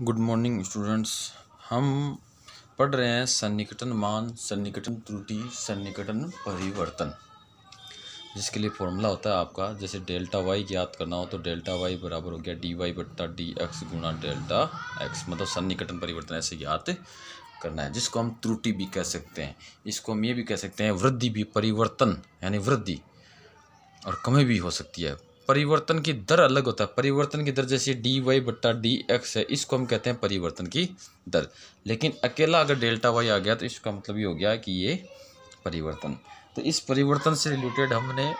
Good morning students. हम पढ़ रहे हैं सन्निकटन मान, सन्निकटन त्रुटि, सन्निकटन परिवर्तन, जिसके लिए फॉर्मूला होता है आपका, जैसे डेल्टा वाई ज्ञात करना हो तो डेल्टा वाई बराबर हो गया डी वाई बट्टा डी एक्स गुणा डेल्टा एक्स, मतलब सन्निकटन परिवर्तन ऐसे ज्ञात करना है, जिसको हम त्रुटि भी कह सकते हैं। इसको हम ये भी कह सकते हैं वृद्धि भी, परिवर्तन यानी वृद्धि, और कमी भी हो सकती है। परिवर्तन की दर अलग होता है। परिवर्तन की दर जैसे डी वाई बट्टा डी एक्स है, इसको हम कहते हैं परिवर्तन की दर। लेकिन अकेला अगर डेल्टा वाई आ गया तो इसका मतलब ये हो गया कि ये परिवर्तन। तो इस परिवर्तन से रिलेटेड हमने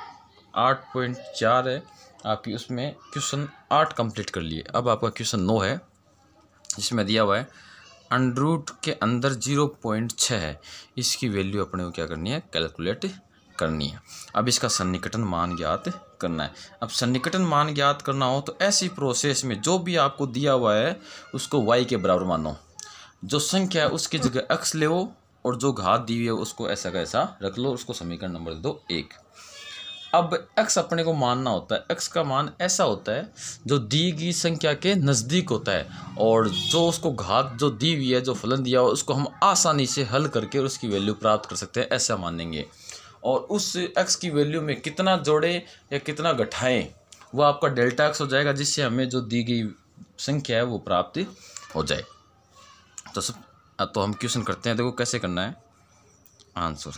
8.4 है आपकी, उसमें क्वेश्चन 8 कंप्लीट कर लिए। अब आपका क्वेश्चन 9 है, जिसमें दिया हुआ है अंडर रूट के अंदर 0.6 है, इसकी वैल्यू अपने को क्या करनी है, कैलकुलेट करनी है। अब इसका सन्निकटन मान ज्ञात करना है। अब सन्निकटन मान ज्ञात करना हो तो ऐसी प्रोसेस में जो भी आपको दिया हुआ है उसको y के बराबर मानो, जो संख्या है उसकी जगह x ले लो, और जो घात दी हुई है उसको ऐसा का ऐसा रख लो, उसको समीकरण नंबर दे दो 1। अब x अपने को मानना होता है, x का मान ऐसा होता है जो दी गई संख्या के नज़दीक होता है, और जो उसको घात जो दी हुई है, जो फलन दिया हुआ उसको हम आसानी से हल करके उसकी वैल्यू प्राप्त कर सकते हैं, ऐसा मानेंगे। और उस x की वैल्यू में कितना जोड़े या कितना घटाएं वो आपका डेल्टा x हो जाएगा, जिससे हमें जो दी गई संख्या है वो प्राप्त हो जाए। तो हम क्वेश्चन करते हैं, देखो कैसे करना है आंसर।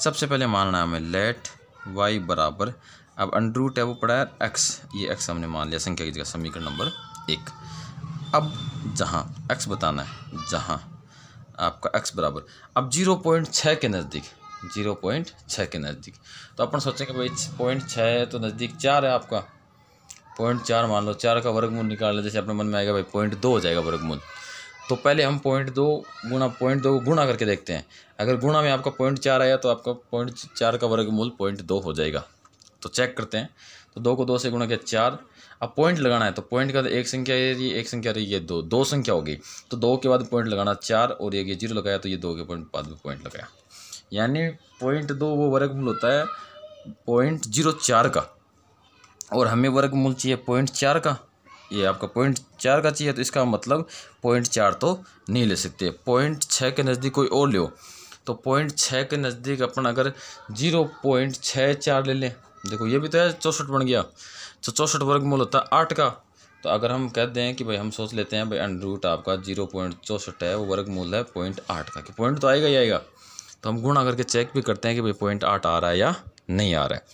सबसे पहले मानना है हमें लेट y बराबर, अब अंडर रूट है वो पड़ा है x, ये x हमने मान लिया संख्या की जगह, समीकरण नंबर 1। अब जहाँ x बताना है, जहाँ आपका x बराबर अब 0.6 के नज़दीक, 0.6 के नज़दीक, तो अपन सोचेंगे भाई 0.6 है तो नज़दीक 4 है आपका, 0.4 मान लो, 4 का वर्गमूल निकाल लो, जैसे अपने मन में आएगा भाई 0.2 हो जाएगा वर्गमूल। तो पहले हम 0.2 गुणा 0.2 गुणा करके देखते हैं, अगर गुणा में आपका 0.4 आया तो आपका 0.4 का वर्गमूल 0.2 हो जाएगा। तो चेक करते हैं, तो 2 को 2 से गुणा किया 4। अब पॉइंट लगाना है, तो पॉइंट का एक संख्या ये, एक संख्या रही, ये दो संख्या होगी, तो 2 के बाद पॉइंट लगाना 4, और ये 0 लगाया तो ये 2 के बाद में पॉइंट लगाया, यानी 0.2 वो वर्गमूल होता है 0.04 का, और हमें वर्गमूल चाहिए 0.4 का, ये आपका 0.4 का चाहिए, तो इसका मतलब 0.4 तो नहीं ले सकते, 0.6 के नज़दीक कोई और लो, तो 0.6 के नज़दीक अपन अगर 0.64 ले लें, देखो ये भी तो है 64 बन गया, तो 64 वर्गमूल होता है 8 का। तो अगर हम कहते हैं कि भाई हम सोच लेते हैं भाई अंडर रूट आपका 0.64 है, वो वर्गमूल है 0.8 का, कि पॉइंट तो आएगा ही आएगा, तो हम गुणा करके चेक भी करते हैं कि भाई 0.8 आ रहा है या नहीं आ रहा है।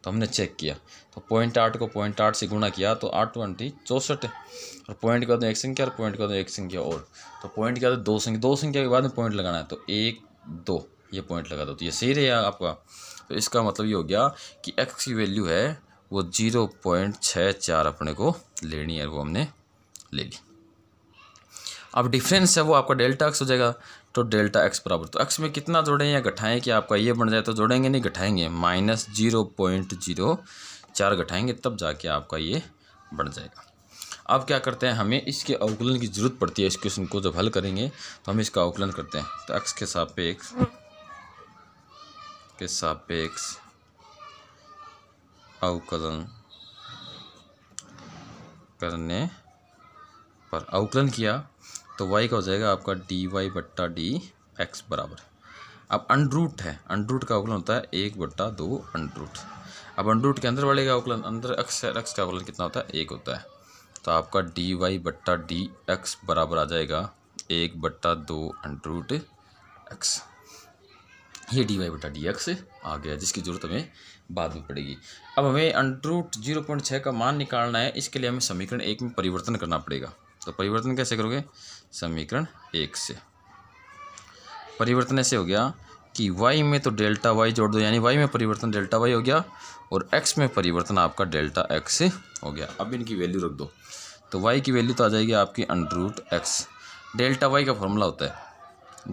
तो हमने चेक किया, तो 0.8 को 0.8 से गुणा किया तो 8 20 64, और पॉइंट के बाद एक संख्या, और पॉइंट के बाद एक संख्या, और तो पॉइंट के बाद दो संख्या के बाद में पॉइंट लगाना है, तो 1 2 ये पॉइंट लगा दो, तो ये सही रहेगा आपका। तो इसका मतलब ये हो गया कि x की वैल्यू है वो 0.64 अपने को लेनी है, वो हमने ले ली। अब डिफरेंस है वो आपका डेल्टा x हो जाएगा, तो डेल्टा x बराबर, तो x में कितना जोड़ें या घटाएं कि आपका ये बन जाए, तो जोड़ेंगे नहीं घटाएंगे, -0.04 घटाएंगे तब जाके आपका ये बढ़ जाएगा। अब क्या करते हैं, हमें इसके अवकलन की ज़रूरत पड़ती है, इस क्वेश्चन को जब हल करेंगे तो हम इसका अवकलन करते हैं। तो x के सापेक्ष अवकलन करने पर, अवकलन किया तो y का हो जाएगा आपका dy बट्टा डी एक्स बराबर, अब अंडर रूट है, अंडर रूट का अवकलन होता है 1/2 अंडर रूट। अब अंडर रूट के अंदर वाले का अवकलन, अंदर x का अवकलन कितना होता है, 1 होता है, तो आपका dy बट्टा डी एक्स बराबर आ जाएगा 1/2 अंडर रूट एक्स। ये dy बट्टा डी एक्स आ गया, जिसकी ज़रूरत हमें बाद में पड़ेगी। अब हमें अंडर रूट 0.6 का मान निकालना है, इसके लिए हमें समीकरण 1 में परिवर्तन करना पड़ेगा। तो परिवर्तन कैसे करोगे, समीकरण 1 से परिवर्तन ऐसे हो गया कि y में तो डेल्टा y जोड़ दो, यानी y में परिवर्तन डेल्टा y हो गया, और x में परिवर्तन आपका डेल्टा x हो गया। अब इनकी वैल्यू रख दो, तो y की वैल्यू तो आ जाएगी आपकी under root x। Delta y का फॉर्मूला होता है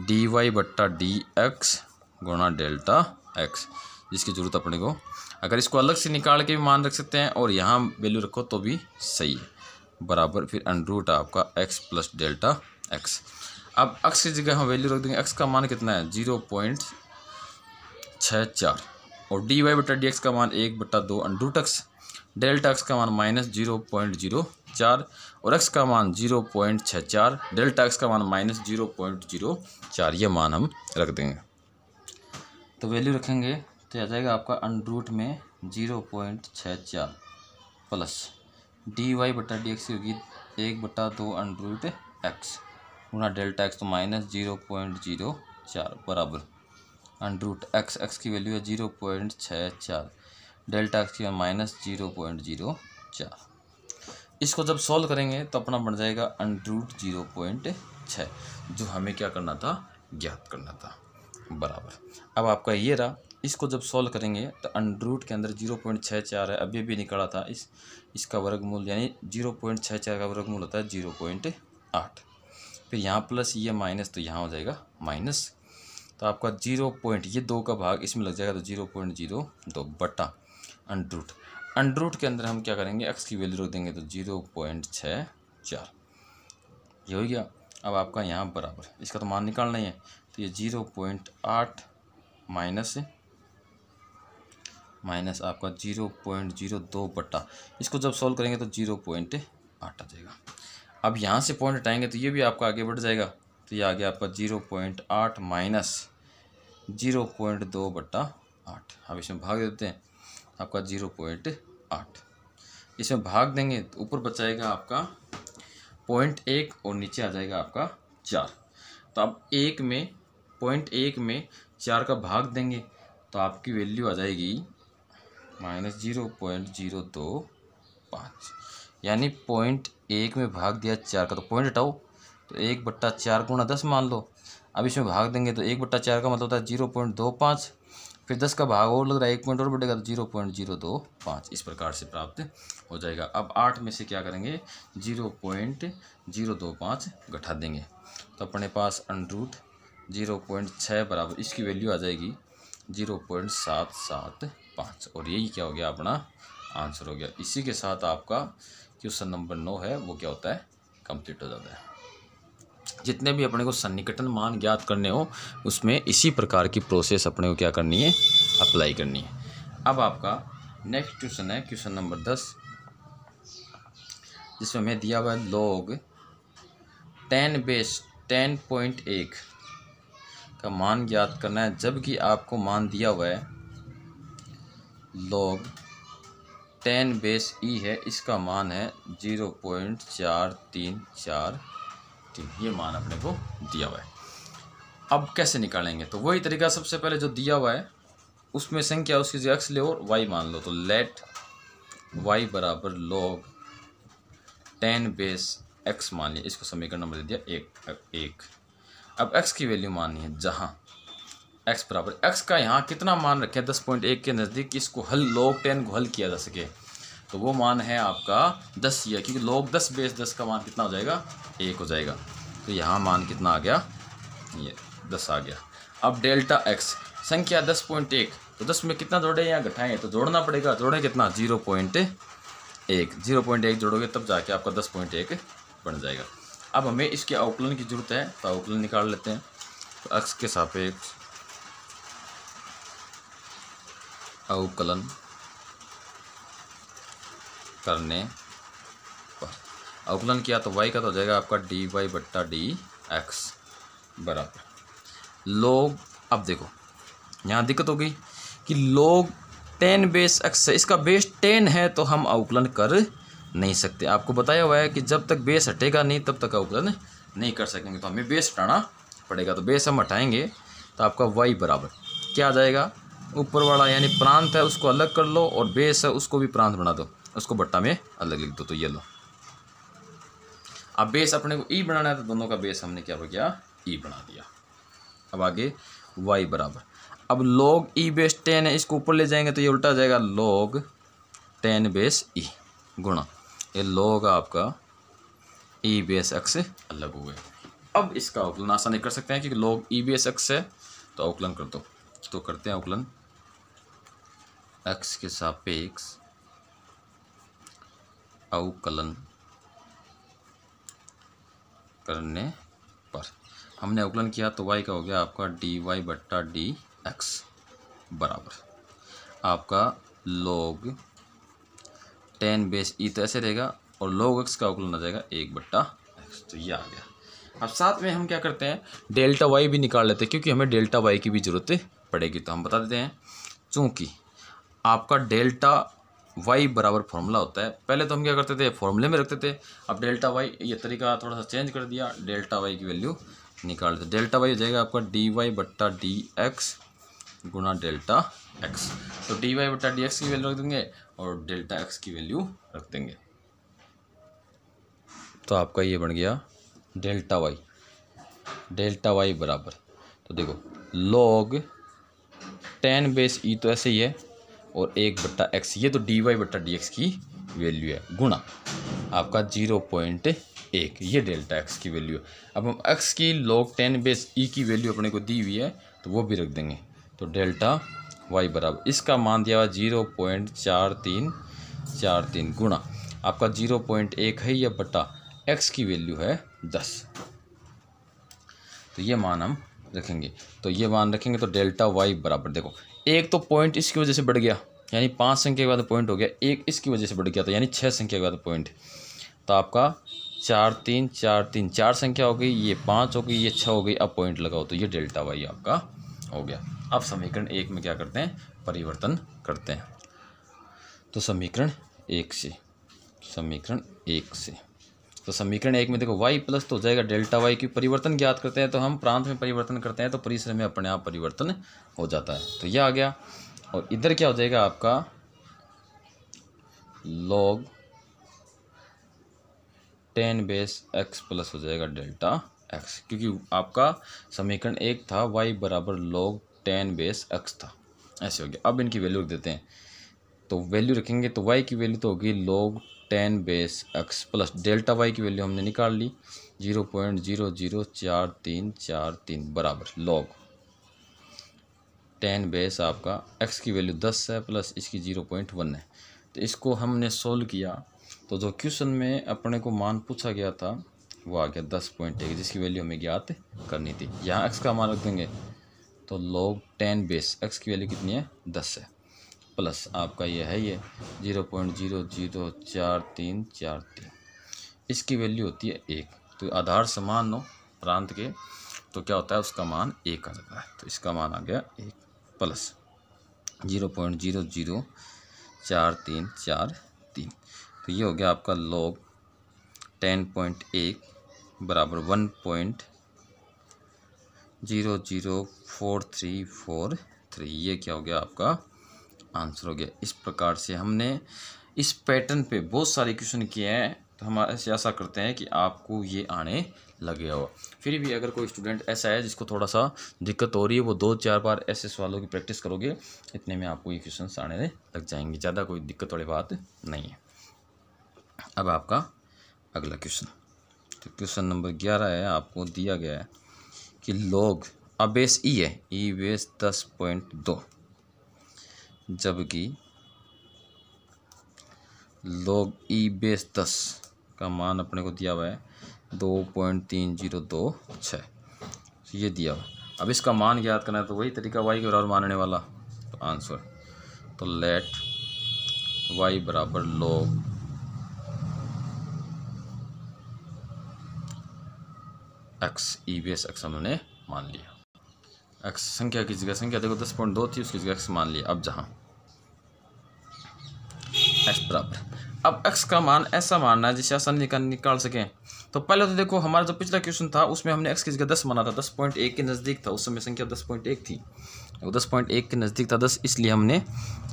dy बट्टा डी एक्स गुणा डेल्टा x, जिसकी ज़रूरत अपने को, अगर इसको अलग से निकाल के भी मान रख सकते हैं और यहाँ वैल्यू रखो तो भी सही है, बराबर फिर अंडर रूट आपका x प्लस डेल्टा x। अब x की जगह हम वैल्यू रख देंगे, x का मान कितना है 0.64, और dy बटा डी एक्स का मान 1/2 under root x, delta x का मान -0.04 4 और x का मान 0.64, डेल्टा x का मान -0.04, ये मान हम रख देंगे। तो वैल्यू रखेंगे तो आ जाएगा आपका अंडर में 0.64 प्लस dy/dx होगी 1/2 अंडर x गुना डेल्टा x तो -0.04 बराबर अंडर x की वैल्यू है 0.64, डेल्टा x की -0.04। इसको जब सॉल्व करेंगे तो अपना बन जाएगा अंडर 0.6, जो हमें क्या करना था, ज्ञात करना था, बराबर। अब आपका ये रहा, इसको जब सॉल्व करेंगे तो अंडर रूट के अंदर 0.64 है, अभी भी निकाला था, इसका वर्गमूल यानी 0.64 का वर्गमूल होता है 0.8, फिर यहाँ प्लस ये माइनस तो यहाँ हो जाएगा माइनस, तो आपका 0. ये 2 का भाग इसमें लग जाएगा तो 0.02 बटा अंडर रूट के अंदर हम क्या करेंगे, x की वैल्यू रख देंगे तो 0.64, ये हो गया। अब आपका यहाँ बराबर इसका तो मान निकालना ही है, तो ये 0.8 माइनस आपका 0.02 बटा, इसको जब सॉल्व करेंगे तो 0.8 आ जाएगा। अब यहाँ से पॉइंट हटाएंगे तो ये भी आपका आगे बढ़ जाएगा, तो ये आ गया आपका 0.8 माइनस 0.2 बटा 8। अब इसमें भाग देते हैं, आपका 0.8, इसमें भाग देंगे तो ऊपर बचाएगा आपका 0.1 और नीचे आ जाएगा आपका 4। तो अब 0.1 में 4 का भाग देंगे तो आपकी वैल्यू आ जाएगी -0.025, यानी 0.1 में भाग दिया 4 का तो पॉइंट हटाओ तो 1/4 गुणा 10 मान लो। अब इसमें भाग देंगे तो 1/4 का मतलब होता है 0.25, फिर 10 का भाग और लग रहा है 1 पॉइंट और बढ़ेगा तो 0.025, इस प्रकार से प्राप्त हो जाएगा। अब 8 में से क्या करेंगे, 0.025 घटा देंगे तो अपने पास अंडर 0.6 बराबर इसकी वैल्यू आ जाएगी 0.775, और यही क्या हो गया, अपना आंसर हो गया। इसी के साथ आपका क्वेश्चन नंबर 9 है वो क्या होता है, कंप्लीट हो जाता है। जितने भी अपने को सन्निकटन मान ज्ञात करने हो उसमें इसी प्रकार की प्रोसेस अपने को क्या करनी है, अप्लाई करनी है। अब आपका नेक्स्ट क्वेश्चन है क्वेश्चन नंबर 10, जिसमें हमें दिया हुआ है log 10/10.1 का मान ज्ञात करना है, जबकि आपको मान दिया हुआ है log 10/e है, इसका मान है 0.4343, ये मान अपने को दिया हुआ है। अब कैसे निकालेंगे, तो वही तरीका, सबसे पहले जो दिया हुआ है उसमें संख्या उसकी जो x ले और y मान लो, तो लेट y बराबर log 10/x मान लिया, इसको समीकरण नंबर दे दिया 1। अब x की वैल्यू माननी है, जहाँ x बराबर x का यहाँ कितना मान रखे 10.1 के नज़दीक, इसको हल log 10 को हल किया जा सके, तो वो मान है आपका 10 ही है, क्योंकि log 10/10 का मान कितना हो जाएगा, 1 हो जाएगा। तो यहाँ मान कितना आ गया, ये 10 आ गया। अब डेल्टा x संख्या 10.1, तो 10 में कितना जोड़े या घटाएं, तो जोड़ना पड़ेगा, जोड़े कितना 0.1 जोड़ोगे तब जाके आपका 10.1 बन जाएगा। अब हमें इसके अवकलन की जरूरत है, तो अवकलन निकाल लेते हैं। तो x के सापेक्ष अवकलन करने पर, अवकलन किया तो y का तो हो जाएगा आपका dy/dx बराबर log, अब देखो यहाँ दिक्कत हो गई कि log 10/x है, इसका बेस 10 है तो हम अवकलन कर नहीं सकते। आपको बताया हुआ है कि जब तक बेस हटेगा नहीं तब तक अवकलन नहीं कर सकेंगे, तो हमें बेस हटाना पड़ेगा। तो बेस हम हटाएंगे तो आपका y बराबर क्या आ जाएगा, ऊपर वाला यानी प्रांत है उसको अलग कर लो और बेस है उसको भी प्रांत बना दो, उसको बट्टा में अलग लिख दो, तो ये लो। अब बेस अपने को ई बनाना है तो दोनों का बेस हमने क्या किया, ई बना दिया। अब आगे y बराबर, अब log e/10 है, इसको ऊपर ले जाएंगे तो ये उल्टा आ जाएगा log 10/e गुणा ये log आपका e/x अलग हो गए। अब इसका अवकलन आसानी कर सकते हैं क्योंकि log e/x है, तो अवकलन कर दो। तो करते हैं अवकलन x के सापेक्ष अवकलन करने पर, हमने अवकलन किया तो y का हो गया आपका dy/dx बराबर आपका log 10/e, तो ऐसे रहेगा, और log x का अवकलन आ जाएगा 1/x। तो ये आ गया। अब साथ में हम क्या करते हैं, डेल्टा वाई भी निकाल लेते हैं, क्योंकि हमें डेल्टा वाई की भी ज़रूरत पड़ेगी। तो हम बता देते हैं, चूँकि आपका डेल्टा वाई बराबर फॉर्मूला होता है, पहले तो हम क्या करते थे, फॉर्मूले में रखते थे। अब डेल्टा वाई ये तरीका थोड़ा सा चेंज कर दिया, डेल्टा वाई की वैल्यू निकाल देते। डेल्टा वाई हो जाएगा आपका dy/dx गुना डेल्टा एक्स। तो dy/dx की वैल्यू रख देंगे और डेल्टा एक्स की वैल्यू रख देंगे। तो आपका ये बन गया डेल्टा वाई। डेल्टा वाई बराबर, तो देखो log 10 तो ऐसे ही है, और 1/x, ये तो dy/dx की वैल्यू है, गुणा आपका 0.1, ये डेल्टा x की वैल्यू है। अब हम x की log 10 की वैल्यू अपने को दी हुई है, तो वो भी रख देंगे। तो डेल्टा y बराबर, इसका मान दिया हुआ 0.4343 गुणा आपका 0.1 है या बटा x की वैल्यू है 10। तो ये मान हम रखेंगे। तो ये मान रखेंगे तो डेल्टा वाई बराबर, देखो एक तो पॉइंट इसकी वजह से बढ़ गया, यानी 5 संख्या के बाद पॉइंट हो गया, एक इसकी वजह से बढ़ गया, तो यानी 6 संख्या के बाद पॉइंट। तो आपका 4 3 4 3 4 संख्या हो गई, ये 5 हो गई, ये 6 हो गई। अब पॉइंट लगाओ तो ये डेल्टा वाई आपका हो गया। अब समीकरण 1 में क्या करते हैं, परिवर्तन करते हैं। तो समीकरण 1 से, तो समीकरण 1 में देखो y प्लस तो हो जाएगा डेल्टा वाई की, परिवर्तन ज्ञात करते हैं तो हम प्रांत में परिवर्तन करते हैं, तो परिसर में अपने आप परिवर्तन हो जाता है। तो यह आ गया। और इधर क्या हो जाएगा आपका log 10 प्लस हो जाएगा डेल्टा x, क्योंकि आपका समीकरण 1 था y बराबर log 10 था, ऐसे हो गया। अब इनकी वैल्यू रख देते हैं, तो वैल्यू रखेंगे तो y की वैल्यू तो होगी log 10 प्लस डेल्टा y की वैल्यू हमने निकाल ली 0.004343 बराबर log 10 आपका x की वैल्यू 10 है प्लस इसकी 0.1 है। तो इसको हमने सोल्व किया, तो जो क्वेश्चन में अपने को मान पूछा गया था वो आ गया 10.1, जिसकी वैल्यू हमें ज्ञात करनी थी। यहाँ x का मान रख देंगे, तो log 10 x की वैल्यू कितनी है, 10 है, प्लस आपका ये है ये 0.004343, इसकी वैल्यू होती है 1। तो आधार समान हो प्रांत के तो क्या होता है, उसका मान 1 आ जाता है। तो इसका मान आ गया 1 प्लस 0.004343। तो ये हो गया आपका log 10.1 बराबर 1.004343। ये क्या हो गया, आपका आंसर हो गया। इस प्रकार से हमने इस पैटर्न पे बहुत सारे क्वेश्चन किए हैं, तो हम ऐसा करते हैं कि आपको ये आने लगे हो। फिर भी अगर कोई स्टूडेंट ऐसा है जिसको थोड़ा सा दिक्कत हो रही है, वो 2-4 बार ऐसे सवालों की प्रैक्टिस करोगे, इतने में आपको ये क्वेश्चन आने लग जाएंगे, ज़्यादा कोई दिक्कत वाली बात नहीं है। अब आपका अगला क्वेश्चन, तो क्वेश्चन नंबर 11 है, आपको दिया गया है कि log, अब बेस ई है, ई बेस 10.2, जबकि log ई बेस 10 का मान अपने को दिया हुआ है 2.3026, ये दिया हुआ। अब इसका मान ज्ञात करना है, तो वही तरीका y के बराबर मानने वाला। तो आंसर, तो लेट y बराबर log x, ई बेस x हमने मान लिया। x संख्या की जगह, संख्या देखो 10.2 थी, उसकी जगह x मान लिया। अब जहाँ x बराबर, अब x का मान ऐसा मानना है जिसे आसानी निकाल सकें। तो पहले तो देखो हमारा जो पिछला क्वेश्चन था उसमें हमने x की जगह 10 माना था, 10.1 के नज़दीक था, उस समय संख्या 10.1 थी, वो 10.1 के नज़दीक था 10, इसलिए हमने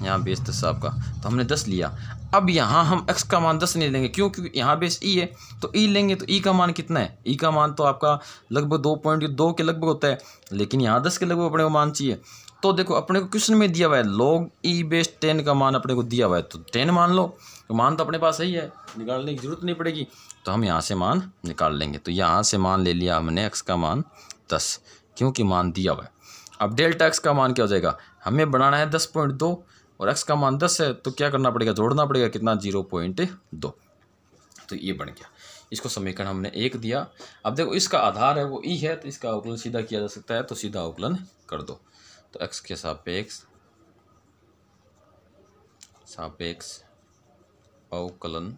यहाँ बेस 10 आपका, तो हमने 10 लिया। अब यहाँ हम x का मान 10 नहीं लेंगे, क्यों, क्योंकि यहाँ बेस e है, तो e लेंगे तो e का मान कितना है, e का मान तो आपका लगभग 2.2 के लगभग होता है, लेकिन यहाँ 10 के लगभग अपने को मान चाहिए। तो देखो अपने को क्वेश्चन में दिया हुआ है log e बेस 10 का मान अपने को दिया हुआ है, तो 10 मान लो, तो मान तो अपने पास सही है, निकालने की जरूरत नहीं पड़ेगी, तो हम यहाँ से मान निकाल लेंगे। तो यहाँ से मान ले लिया हमने x का मान 10, क्योंकि मान दिया हुआ है। अब डेल्टा x का मान क्या हो जाएगा, हमें बनाना है 10.2 और x का मान 10 है, तो क्या करना पड़ेगा, जोड़ना पड़ेगा कितना, 0.2। तो ये बन गया। इसको समीकरण हमने 1 दिया। अब देखो इसका आधार है वो e है, तो इसका अवकलन सीधा किया जा सकता है, तो सीधा अवकलन कर दो। तो x के सापेक्ष अवकलन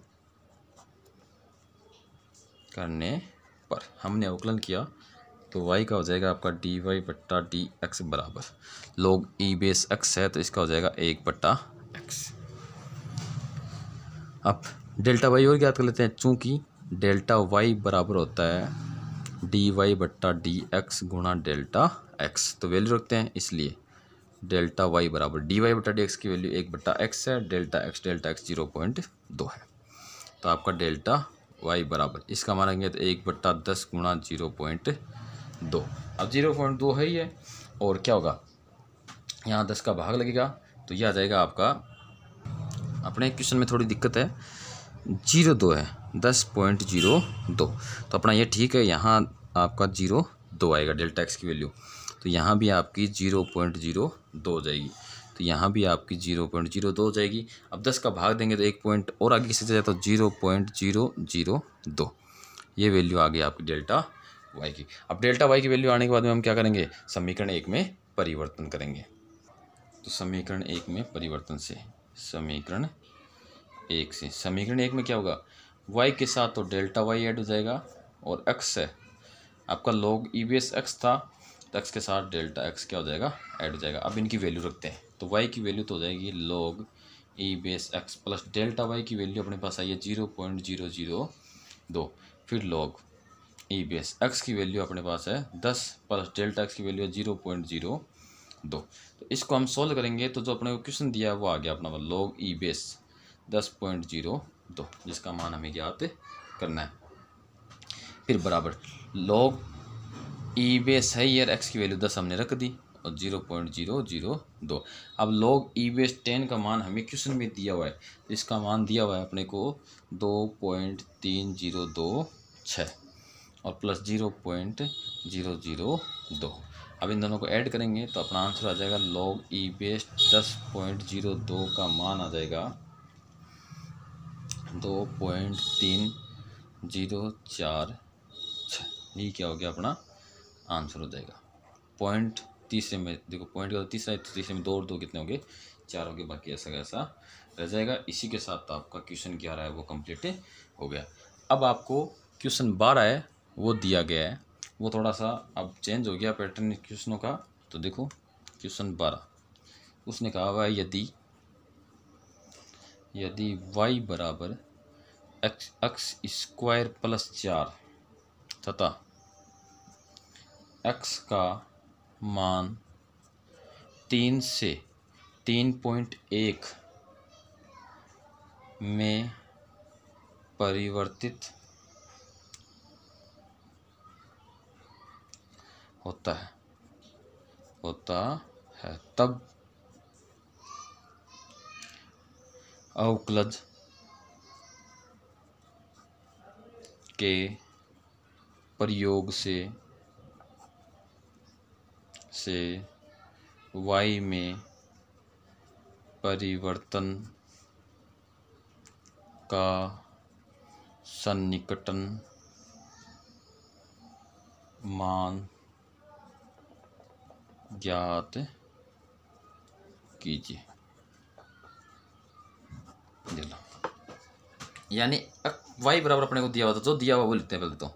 करने पर हमने अवकलन किया तो y का हो जाएगा आपका dy बट्टा डी एक्स बराबर log e बेस x है तो इसका हो जाएगा 1 बट्टा x। अब डेल्टा y और ज्ञात कर लेते हैं, चूँकि डेल्टा y बराबर होता है dy बट्टा डी एक्स गुणा डेल्टा x, तो वैल्यू रखते हैं, इसलिए डेल्टा y बराबर dy बट्टा डी एक्स की वैल्यू 1 बट्टा x है, डेल्टा x 0.2 है। तो आपका डेल्टा y बराबर इसका मानेंगे तो 1 बट्टा 10 गुणा 0.2। अब 0.2 है ही है, और क्या होगा यहाँ 10 का भाग लगेगा तो यह आ जाएगा आपका, अपने क्वेश्चन में थोड़ी दिक्कत है, 0.2 है 10.02, तो अपना ये ठीक है, यहाँ आपका 0.2 आएगा डेल्टा एक्स की वैल्यू, तो यहाँ भी आपकी 0.02 हो जाएगी, तो यहाँ भी आपकी 0.02 हो जाएगी। अब 10 का भाग देंगे तो 1 पॉइंट और आगे से जाए तो 0.002, ये वैल्यू आ गई आपकी डेल्टा वाई की। अब डेल्टा वाई की वैल्यू आने के बाद में हम क्या करेंगे, समीकरण 1 में परिवर्तन करेंगे। तो समीकरण 1 में परिवर्तन से, समीकरण 1 में क्या होगा, y के साथ तो डेल्टा वाई ऐड हो जाएगा, और x है आपका log e बेस x था, तो x के साथ डेल्टा x क्या हो जाएगा, ऐड हो जाएगा। अब इनकी वैल्यू रखते हैं, तो y की वैल्यू तो हो जाएगी log e base x plus delta y की वैल्यू अपने पास आई है 0.002, फिर log e बेस x की वैल्यू अपने पास है 10 प्लस डेल्टा x की वैल्यू है 0.02। तो इसको हम सोल्व करेंगे तो जो अपने को क्वेश्चन दिया है वो आ गया अपना log e बेस 10.02, जिसका मान हमें ज्ञात करना है। फिर बराबर log e बेस है यार, x की वैल्यू 10 हमने रख दी और 0.002। अब log e बेस 10 का मान हमें क्वेश्चन में दिया हुआ है, तो इसका मान दिया हुआ है अपने को 2.3026 और प्लस 0.002। अब इन दोनों को ऐड करेंगे तो अपना आंसर आ जाएगा log e बेस 10.02 का मान आ जाएगा 2.3046। ये क्या हो गया, अपना आंसर हो जाएगा। पॉइंट तीसरे में देखो, पॉइंट का तीसरे में 2 और 2 कितने हो गए, 4 हो गए, बाकी ऐसा कैसा रह जाएगा। इसी के साथ आपका क्वेश्चन क्या रहा है वो कंप्लीट हो गया। अब आपको क्वेश्चन 12 है वो दिया गया है, वो थोड़ा सा अब चेंज हो गया पैटर्न क्वेश्चनों का। तो देखो क्वेश्चन 12 उसने कहा हुआ है यदि y बराबर एक्स स्क्वायर प्लस 4 तथा x का मान 3 से 3.1 में परिवर्तित होता है तब अवकलज के प्रयोग से y में परिवर्तन का सन्निकटन मान ज्ञात कीजिए। यानी y बराबर अपने को दिया हुआ था, जो दिया हुआ वो लिखते हैं पहले तो,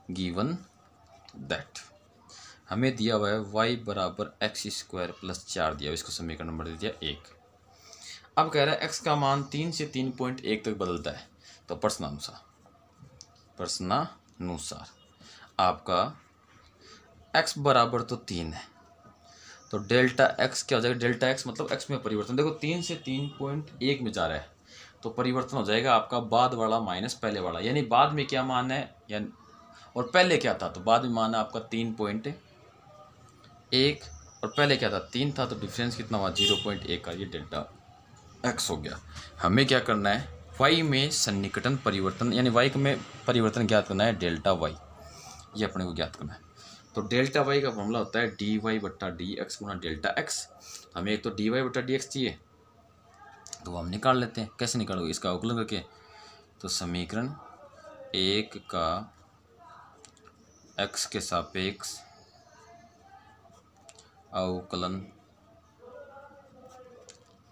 गिवन दैट हमें दिया हुआ है y बराबर एक्स स्क्वायर प्लस 4 दिया हुआ, इसको समीकरण नंबर दे दिया 1। अब कह रहा है x का मान 3 से 3.1 तक बदलता है, तो प्रश्नानुसार आपका x बराबर तो 3 है, तो डेल्टा x क्या हो जाएगा, डेल्टा x मतलब x में परिवर्तन, देखो 3 से 3.1 में जा रहा है तो परिवर्तन हो जाएगा आपका बाद वाला माइनस पहले वाला, यानी बाद में क्या मान है यानी, और पहले क्या था, तो बाद में मान है आपका 3.1 और पहले क्या था 3 था, तो डिफरेंस कितना हुआ 0.1 का, ये डेल्टा x हो गया। हमें क्या करना है, y में सन्निकटन परिवर्तन यानी y में परिवर्तन ज्ञात करना है, डेल्टा y ये अपने को ज्ञात करना है। तो डेल्टा y का फॉर्मूला होता है dy बट्टा डी एक्स गुना डेल्टा x। हमें एक तो dy बट्टा डी एक्स चाहिए, तो हम निकाल लेते हैं। कैसे निकालोगे, इसका अवकलन करके, तो समीकरण 1 का x के सापेक्ष अवकलन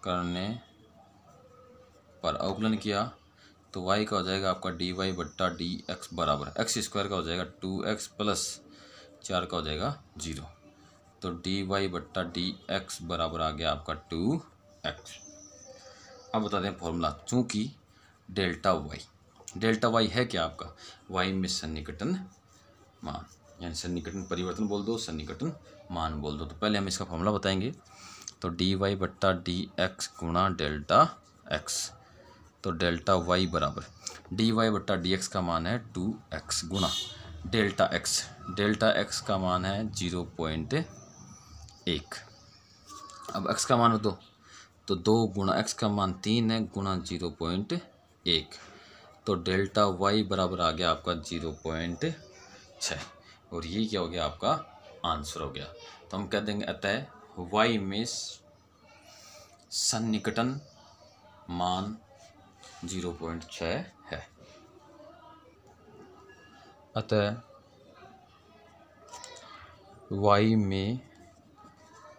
करने पर, अवकलन किया तो y का हो जाएगा आपका dy बट्टा डी एक्स बराबर एक्स स्क्वायर का हो जाएगा 2x प्लस 4 का हो जाएगा 0। तो dy बट्टा डी एक्स बराबर आ गया आपका 2x। अब बता दें फॉर्मूला, चूँकि डेल्टा वाई है क्या आपका, y में सन्निकटन मान, यानी सन्निकटन परिवर्तन बोल दो, सन्निकटन मान बोल दो। तो पहले हम इसका फॉर्मूला बताएंगे। तो dy बट्टा डी एक्स गुणा डेल्टा एक्स, तो डेल्टा वाई बराबर dy बट्टा डी एक्स का मान है 2x गुणा डेल्टा एक्स का मान है 0.1। अब x का मान दो, तो 2 गुणा x का मान 3 है गुणा 0.1, तो डेल्टा y बराबर आ गया आपका 0.6। और ये क्या हो गया आपका आंसर हो गया। तो हम कह देंगे अतः y में सन्निकटन मान 0.6 है। अतः y में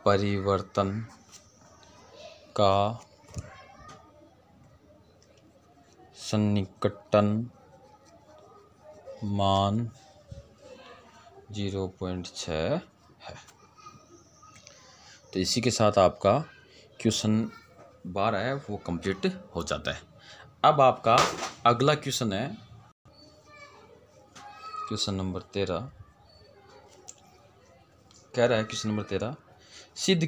परिवर्तन का सन्निकटन मान 0.6 है। तो इसी के साथ आपका क्वेश्चन 12 है वो कंप्लीट हो जाता है। अब आपका अगला क्वेश्चन है क्वेश्चन नंबर 13। कह रहा है क्वेश्चन नंबर 13, सिद्ध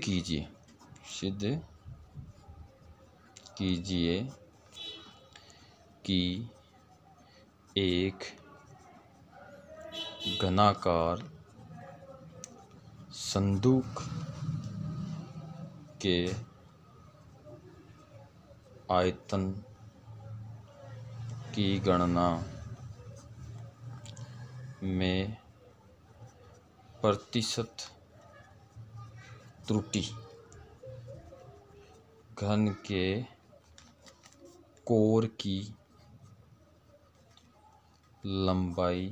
कीजिए कि एक घनाकार संदूक के आयतन की गणना में प्रतिशत त्रुटि घन के कोर की लंबाई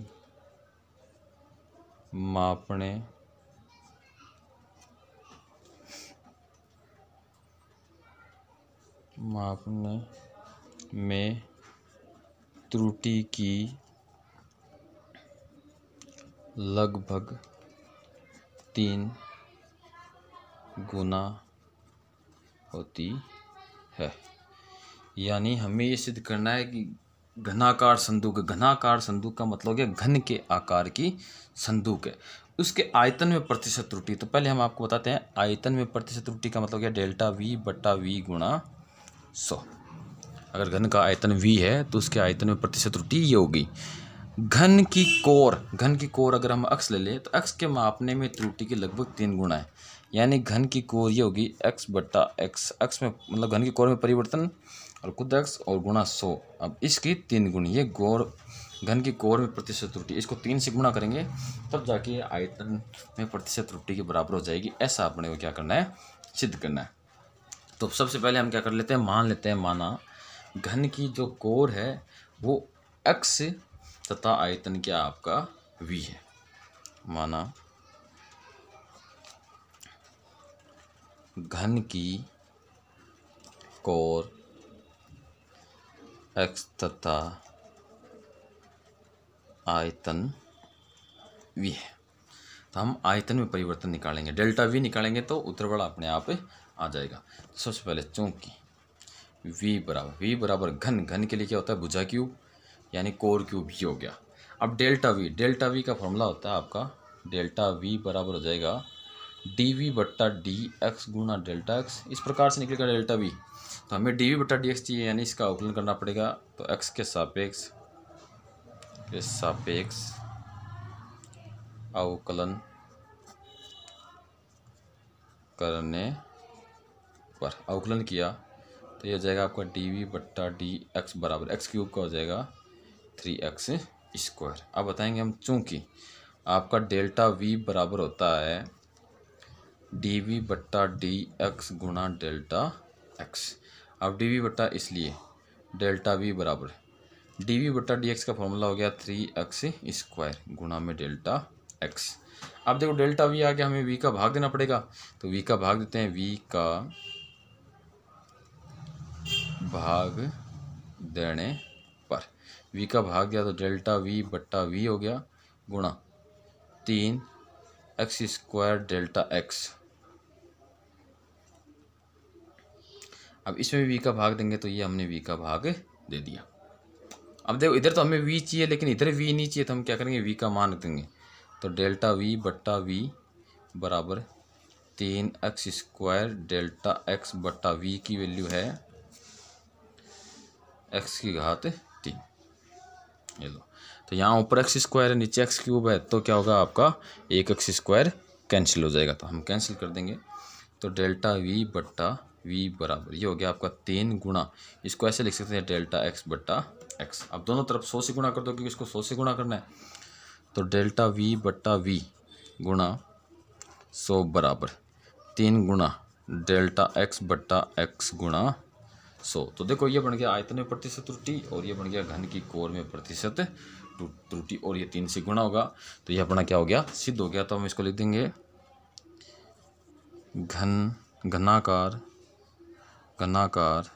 मापने में त्रुटि की लगभग 3 गुना होती है। यानी हमें ये सिद्ध करना है कि घनाकार संदूक का मतलब है घन के आकार की संदूक है, उसके आयतन में प्रतिशत त्रुटि। तो पहले हम आपको बताते हैं आयतन में प्रतिशत त्रुटि का मतलब क्या, डेल्टा वी बट्टा वी गुणा 100। अगर घन का आयतन v है तो उसके आयतन में प्रतिशत त्रुटि ये होगी। घन की कोर अगर हम अक्स ले लें तो अक्स के मापने में त्रुटि के लगभग 3 गुना है। यानी घन की कोर ये होगी x बट्टा एक्स, अक्स में मतलब घन की कोर में परिवर्तन और खुद x और गुणा 100। अब इसकी 3 गुनी, ये घन की कोर में प्रतिशत त्रुटि, इसको 3 से गुणा करेंगे तब जाके आयतन में प्रतिशत त्रुटि के बराबर हो जाएगी। ऐसा अपने को क्या करना है, सिद्ध करना है। तो सबसे पहले हम क्या कर लेते हैं, मान लेते हैं, माना घन की जो कोर है वो x तथा आयतन क्या आपका v है। माना घन की कोर x तथा आयतन v है। तो हम आयतन में परिवर्तन निकालेंगे, डेल्टा v निकालेंगे तो उत्तर बड़ा अपने आप आ जाएगा। सबसे पहले चूंकि v बराबर घन के लिए क्या होता है, भुजा क्यूब यानी कोर क्यूब ही हो गया। अब डेल्टा v का फॉर्मूला होता है आपका डेल्टा v बराबर हो जाएगा dv बट्टा डी एक्स गुणा डेल्टा एक्स। इस प्रकार से निकलेगा डेल्टा v। तो हमें dv बट्टा डी एक्स चाहिए, यानी इसका अवकलन करना पड़ेगा। तो x के सापेक्ष अवकलन करने पर अवकलन किया तो ये हो जाएगा आपका dv बट्टा डी एक्स बराबर एक्स क्यूब का हो जाएगा 3x स्क्वायर। अब बताएंगे हम, चूंकि आपका डेल्टा v बराबर होता है dv बट्टा डी एक्स गुणा डेल्टा x। अब dv बट्टा इसलिए डेल्टा v बराबर dv बट्टा डी एक्स का फॉर्मूला हो गया 3x स्क्वायर गुणा में डेल्टा x। अब देखो डेल्टा v आ गया, हमें v का भाग देना पड़ेगा। तो v का भाग देते हैं, v का भाग देने वी का भाग गया तो डेल्टा वी बट्टा वी हो गया गुणा 3x² डेल्टा x। अब इसमें वी का भाग देंगे तो ये हमने वी का भाग दे दिया। अब देखो इधर तो हमें वी चाहिए लेकिन इधर वी नहीं चाहिए, तो हम क्या करेंगे वी का मान रख देंगे। तो डेल्टा वी बट्टा वी बराबर 3x² डेल्टा x बट्टा वी की वैल्यू है x की घात 3। ये लो, तो यहाँ ऊपर x² है नीचे x³ है, तो क्या होगा आपका एक x² कैंसिल हो जाएगा, तो हम कैंसिल कर देंगे। तो डेल्टा वी बट्टा वी बराबर ये हो गया आपका 3 गुणा, इसको ऐसे लिख सकते हैं डेल्टा x बट्टा x। अब दोनों तरफ 100 से गुणा कर दो क्योंकि इसको 100 से गुणा करना है। तो डेल्टा वी बट्टा वी गुणा 100 बराबर 3 गुणा डेल्टा x बट्टा x गुणा 100। तो देखो ये बन गया आयतन में प्रतिशत त्रुटि और ये बन गया घन की कोर में प्रतिशत त्रुटि, और ये 3 से गुणा होगा तो ये अपना क्या हो गया सिद्ध हो गया। तो हम इसको लिख देंगे घनाकार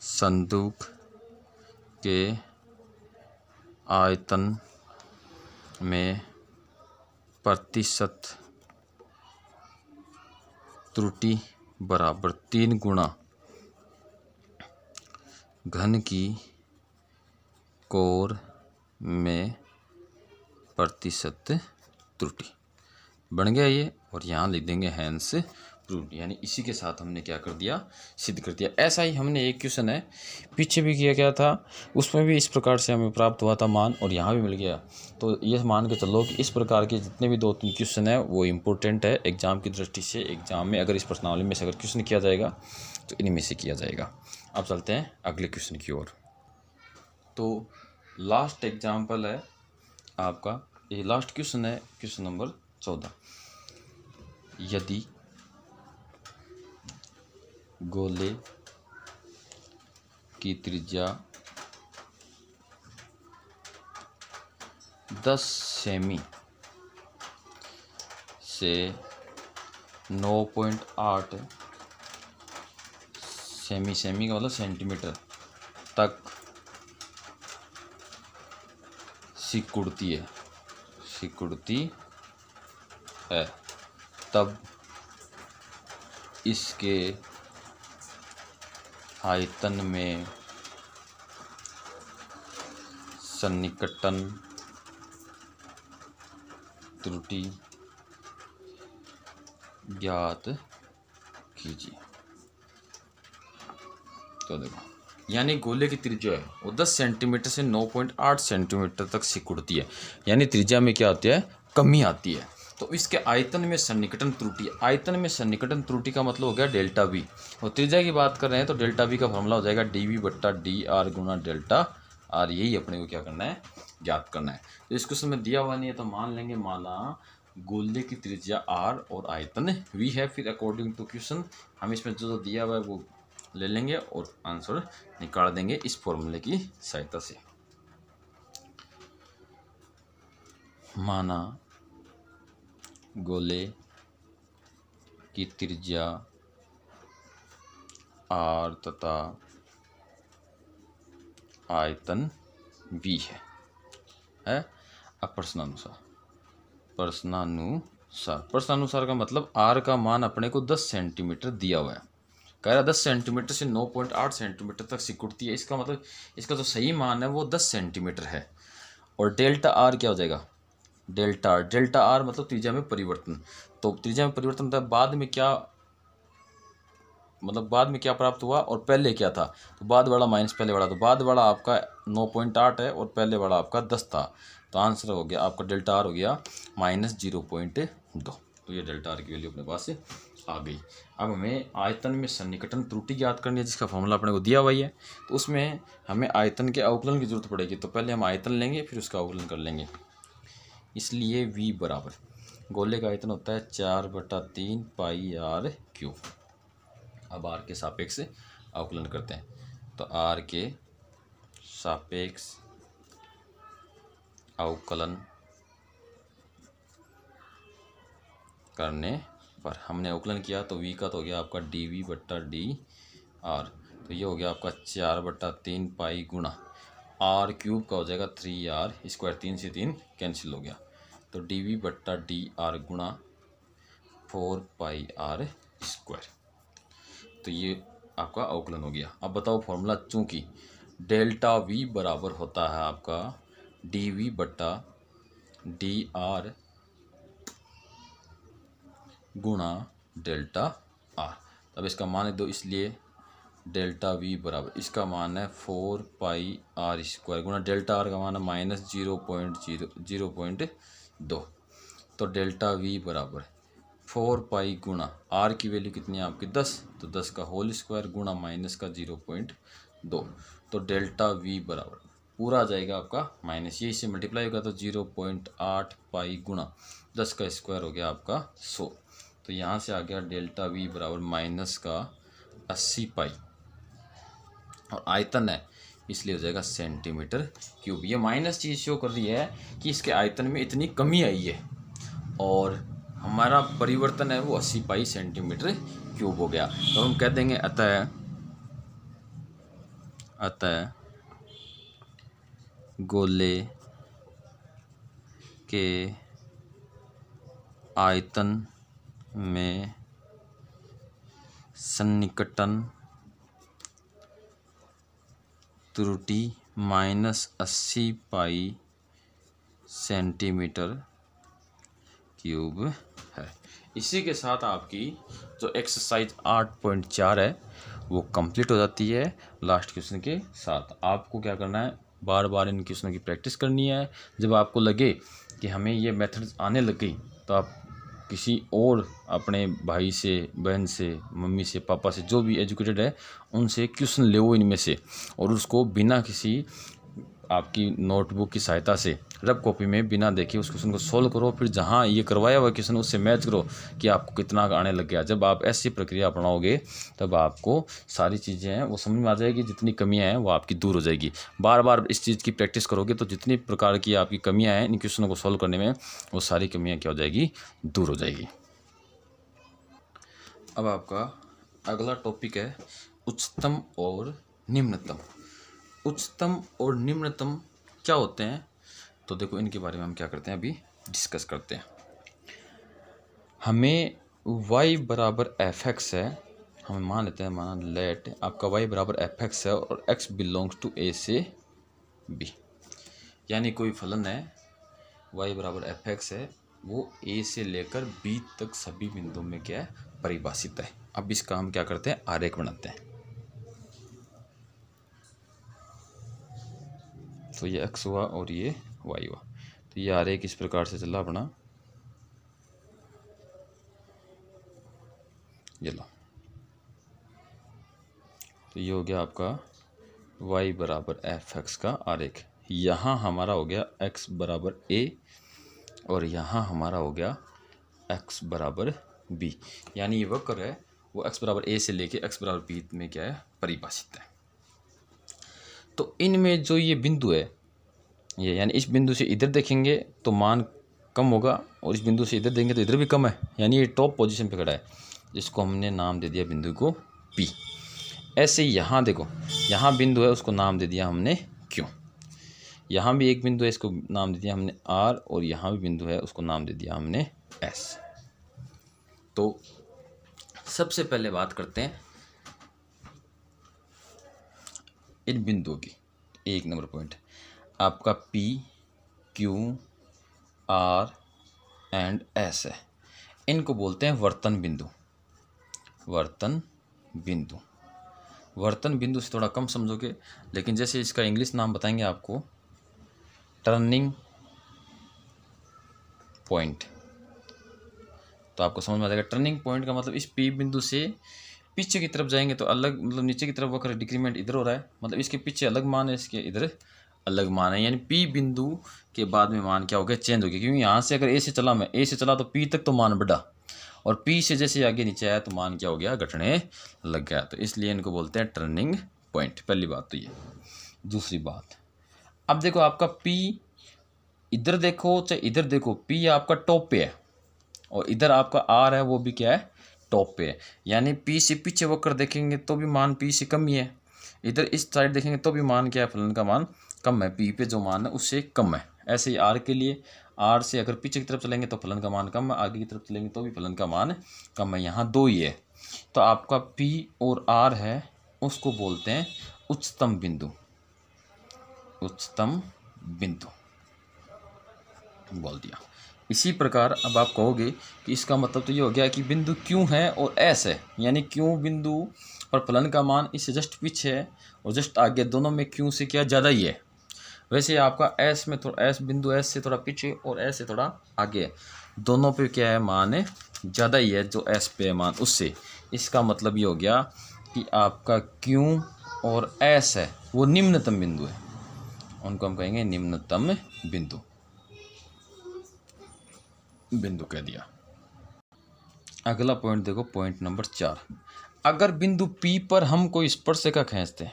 संदूक के आयतन में प्रतिशत त्रुटि बराबर 3 गुणा घन की कोर में प्रतिशत त्रुटि बन गया ये, और यहाँ लिख देंगे हैंस प्रूव्ड, यानी इसी के साथ हमने क्या कर दिया सिद्ध कर दिया। ऐसा ही हमने एक क्वेश्चन है पीछे भी किया गया था, उसमें भी इस प्रकार से हमें प्राप्त हुआ था मान, और यहाँ भी मिल गया। तो ये मान के चलो कि इस प्रकार के जितने भी 2-3 क्वेश्चन है वो इम्पोर्टेंट है एग्जाम की दृष्टि से। एग्जाम में अगर इस प्रश्नावली में से अगर क्वेश्चन किया जाएगा तो इनमें से किया जाएगा। अब चलते हैं अगले क्वेश्चन की ओर। तो लास्ट एग्जाम्पल है आपका, ये लास्ट क्वेश्चन है क्वेश्चन नंबर 14। यदि गोले की त्रिज्या 10 सेमी से 9.8 सेमी का मतलब सेंटीमीटर तक सिकुड़ती है तब इसके आयतन में सन्निकटन त्रुटि ज्ञात कीजिए। तो देखो यानी गोले की त्रिज्या है वो 10 सेंटीमीटर से 9.8 सेंटीमीटर तक सिकुड़ती है, यानी त्रिज्या में क्या होती है कमी आती है। तो इसके आयतन में सन्निकटन त्रुटि, आयतन में सन्निकटन त्रुटि का मतलब हो गया डेल्टा वी, और त्रिज्या की बात कर रहे हैं तो डेल्टा वी का फॉर्मूला हो जाएगा डी बट्टा डी आर गुना डेल्टा आर। यही अपने को क्या करना है ज्ञात करना है। तो इस क्वेश्चन में दिया हुआ नहीं है तो मान लेंगे माना गोले की त्रिज्या आर और आयतन वी है, फिर अकॉर्डिंग टू क्वेश्चन हम इसमें जो दिया हुआ है वो ले लेंगे और आंसर निकाल देंगे इस फॉर्मूले की सहायता से। माना गोले की त्रिज्या आर तथा आयतन वी है। अब प्रश्नानुसार का मतलब आर का मान अपने को 10 सेंटीमीटर दिया हुआ है, कह रहा 10 सेंटीमीटर से 9.8 सेंटीमीटर तक सिकुड़ती है। इसका मतलब इसका जो सही मान है वो 10 सेंटीमीटर है। और डेल्टा आर क्या हो जाएगा डेल्टा आर मतलब त्रिज्या में परिवर्तन। तो त्रिज्या में परिवर्तन था बाद में क्या मतलब बाद में क्या प्राप्त हुआ और पहले क्या था, तो बाद वाला माइनस पहले वाला, तो बाद वाला आपका 9.8 है और पहले वाला आपका 10 था। तो आंसर हो गया आपका डेल्टा आर हो गया -0.2। तो ये डेल्टा आर की वैल्यू अपने पास से आ गई। अब हमें आयतन में सन्निकटन त्रुटि ज्ञात करनी है जिसका फॉर्मूला अपने को दिया हुआ है। तो उसमें हमें आयतन के अवकलन की जरूरत पड़ेगी, तो पहले हम आयतन लेंगे फिर उसका अवकलन कर लेंगे। इसलिए v बराबर गोले का आयतन होता है 4/3 पाई आर क्यूब। अब आर के सापेक्ष अवकलन करते हैं, तो आर के सापेक्ष अवकलन करने पर हमने अवकलन किया तो v का तो हो गया आपका dv/d r, तो ये हो गया आपका 4/3 पाई गुणा आर क्यूब का हो जाएगा 3r², 3 से 3 कैंसिल हो गया, तो dv/dr गुणा 4πr²। तो ये आपका अवकलन हो गया। अब बताओ फॉर्मूला, चूंकि डेल्टा v बराबर होता है आपका dv/dr गुणा डेल्टा r। अब इसका मान दो, इसलिए डेल्टा v बराबर, इसका मान है 4πr² गुणा डेल्टा r का मान है -0.2। तो डेल्टा v बराबर 4π गुणा r की वैल्यू कितनी है आपकी 10, तो 10 का होल स्क्वायर गुणा माइनस का 0.2। तो डेल्टा v बराबर पूरा आ जाएगा आपका माइनस, ये इससे मल्टीप्लाई होगा तो 0.8π गुणा 10 का स्क्वायर हो गया आपका 100। तो यहाँ से आ गया डेल्टा v बराबर माइनस का 80π, और आयतन है इसलिए हो जाएगा सेंटीमीटर क्यूब। ये माइनस चीज़ शो कर रही है कि इसके आयतन में इतनी कमी आई है, और हमारा परिवर्तन है वो 80π सेंटीमीटर क्यूब हो गया। तो हम कह देंगे अतः गोले के आयतन में सन्निकटन त्रुटि -80π सेंटीमीटर क्यूब है। इसी के साथ आपकी जो एक्सरसाइज 8.4 है वो कंप्लीट हो जाती है। लास्ट क्वेश्चन के साथ आपको क्या करना है, बार बार इन क्वेश्चनों की प्रैक्टिस करनी है। जब आपको लगे कि हमें ये मेथड्स आने लग गई, तो आप किसी और अपने भाई से, बहन से, मम्मी से, पापा से, जो भी एजुकेटेड है उनसे क्वेश्चन ले इनमें से, और उसको बिना किसी आपकी नोटबुक की सहायता से रफ कॉपी में बिना देखे उस क्वेश्चन को सोल्व करो। फिर जहाँ ये करवाया हुआ क्वेश्चन उससे मैच करो कि आपको कितना आने लग गया। जब आप ऐसी प्रक्रिया अपनाओगे तब आपको सारी चीज़ें हैं वो समझ में आ जाएगी, जितनी कमियां हैं वो आपकी दूर हो जाएगी। बार बार इस चीज़ की प्रैक्टिस करोगे तो जितनी प्रकार की आपकी कमियाँ हैं इन क्वेश्चनों को सोल्व करने में, वो सारी कमियाँ क्या हो जाएगी, दूर हो जाएगी। अब आपका अगला टॉपिक है उच्चतम और निम्नतम। उच्चतम और निम्नतम क्या होते हैं, तो देखो इनके बारे में हम क्या करते हैं, अभी डिस्कस करते हैं। हमें y बराबर fx है, हमें मान लेते हैं, माना लेट आपका y बराबर fx है और x बिलोंग्स टू a से b, यानी कोई फलन है y बराबर fx है, वो a से लेकर b तक सभी बिंदुओं में क्या है, परिभाषित है। अब इसका हम क्या करते हैं, आरेख बनाते हैं। तो ये x हुआ और ये y हुआ, तो ये आरेख इस प्रकार से चला अपना, ये लो। तो ये हो गया आपका y बराबर fx का आरेख। यहाँ हमारा हो गया x बराबर a और यहाँ हमारा हो गया x बराबर b, यानी ये वक्र है वो x बराबर a से लेके x बराबर b में क्या है, परिभाषित है। तो इनमें जो ये बिंदु है, ये यानी इस बिंदु से इधर देखेंगे तो मान कम होगा, और इस बिंदु से इधर देखेंगे तो इधर भी कम है, यानी ये टॉप पोजीशन पे खड़ा है, जिसको हमने नाम दे दिया बिंदु को P। ऐसे ही यहाँ देखो, यहाँ बिंदु है उसको नाम दे दिया हमने Q, यहाँ भी एक बिंदु है इसको नाम दे दिया हमने R, और यहाँ भी बिंदु है उसको नाम दे दिया हमने S। तो सबसे पहले बात करते हैं इन बिंदुओं की। एक नंबर पॉइंट आपका P, Q, R and S है, इनको बोलते हैं वर्तन बिंदु। वर्तन बिंदु, वर्तन बिंदु से थोड़ा कम समझोगे, लेकिन जैसे इसका इंग्लिश नाम बताएंगे आपको, टर्निंग पॉइंट, तो आपको समझ में आ जाएगा। टर्निंग पॉइंट का मतलब इस P बिंदु से पीछे की तरफ जाएंगे तो अलग, मतलब नीचे की तरफ वक्र डिक्रीमेंट इधर हो रहा है, मतलब इसके पीछे अलग मान है, इसके इधर अलग मान है, यानी P बिंदु के बाद में मान क्या हो गया, चेंज हो गया। क्योंकि यहाँ से अगर A से चला, मैं A से चला तो P तक तो मान बढ़ा, और P से जैसे आगे नीचे आया तो मान क्या हो गया, घटने लग गया। तो इसलिए इनको बोलते हैं टर्निंग पॉइंट। पहली बात तो ये। दूसरी बात, अब देखो आपका P इधर देखो चाहे इधर देखो, P आपका टॉप पे है, और इधर आपका R है वो भी क्या है, टॉप पे है। यानी P से पीछे वक्र देखेंगे तो भी मान P से कम ही है, इधर इस साइड देखेंगे तो भी मान क्या है, फलन का मान कम है, पी पे जो मान है उससे कम है। ऐसे ही आर के लिए, आर से अगर पीछे की तरफ चलेंगे तो फलन का मान कम है, आगे की तरफ चलेंगे तो भी फलन का मान कम है। यहाँ दो ही है, तो आपका पी और आर है उसको बोलते हैं उच्चतम बिंदु, उच्चतम बिंदु बोल दिया। इसी प्रकार अब आप कहोगे कि इसका मतलब तो ये हो गया कि बिंदु क्यों है और एस है, यानी क्यों बिंदु पर फलन का मान इससे जस्ट पीछे है और जस्ट आगे, दोनों में क्यों से क्या ज़्यादा ही है। वैसे आपका एस में थोड़ा, एस बिंदु एस से थोड़ा पीछे और एस से थोड़ा आगे, दोनों पे क्या है मान है ज़्यादा ही है जो एस पे मान उससे। इसका मतलब ये हो गया कि आपका क्यों और एस है वो निम्नतम बिंदु है, उनको हम कहेंगे निम्नतम बिंदु, बिंदु कह दिया। अगला पॉइंट देखो, पॉइंट नंबर 4। अगर बिंदु P पर हम कोई स्पर्शिका खींचते,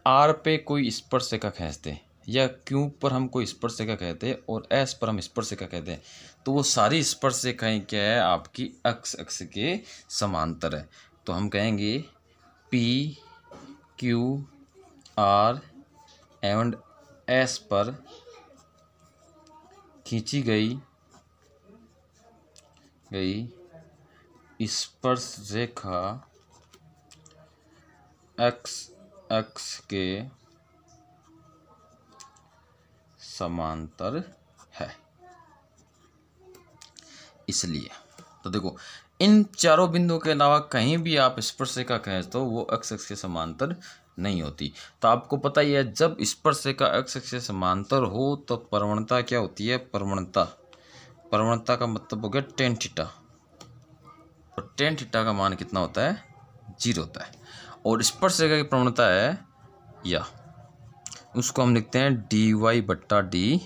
R पे कोई स्पर्शिका खींचते या Q पर हम कोई स्पर्शिका कहते हैं और S पर हम स्पर्शिका कहते हैं, तो वो सारी स्पर्शिकाएं क्या है आपकी अक्ष के समांतर है। तो हम कहेंगे P, Q, R and S पर खींची गई स्पर्श रेखा अक्ष के समांतर है। इसलिए तो देखो, इन चारों बिंदुओं के अलावा कहीं भी आप स्पर्शिका खींच तो वो अक्ष के समांतर नहीं होती। तो आपको पता ही है जब स्पर्शिका अक्ष के समांतर हो तो प्रवणता क्या होती है, प्रवणता का मतलब हो गया टेन थीटा, और टेन थीटा का मान कितना होता है, 0 होता है। और स्पर्शिका की प्रवणता है या उसको हम लिखते हैं dy/dx,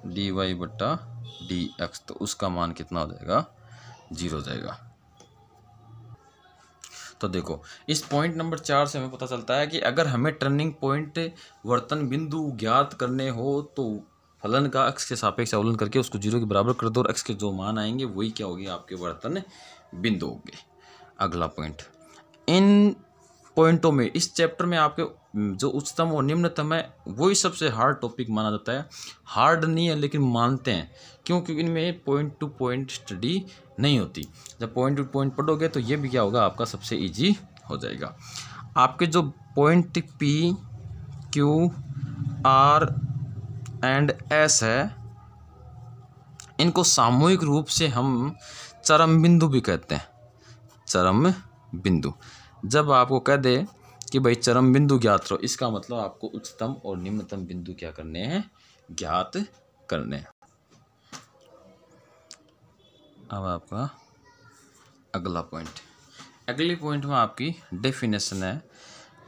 dy/dx, तो उसका मान कितना हो जाएगा, 0 हो जाएगा। तो देखो इस पॉइंट नंबर 4 से हमें पता चलता है कि अगर हमें टर्निंग पॉइंट वर्तन बिंदु ज्ञात करने हो तो फलन का अक्ष के सापेक्ष अवकलन करके उसको 0 के बराबर कर दो और अक्ष के जो मान आएंगे वही क्या होगी, आपके वर्तन बिंदु होंगे। अगला पॉइंट, इन पॉइंटों में इस चैप्टर में आपके जो उच्चतम और निम्नतम है वही सबसे हार्ड टॉपिक माना जाता है। हार्ड नहीं है लेकिन मानते हैं, क्यों, क्योंकि इनमें पॉइंट टू पॉइंट स्टडी नहीं होती। जब पॉइंट टू पॉइंट पढ़ोगे तो ये भी क्या होगा, आपका सबसे इजी हो जाएगा। आपके जो point P, Q, R and S है, इनको सामूहिक रूप से हम चरम बिंदु भी कहते हैं, चरम बिंदु। जब आपको कह दे कि भाई चरम बिंदु ज्ञात करो, इसका मतलब आपको उच्चतम और निम्नतम बिंदु क्या करने हैं, ज्ञात करने हैं। अब आपका अगला पॉइंट, अगले पॉइंट में आपकी डेफिनेशन है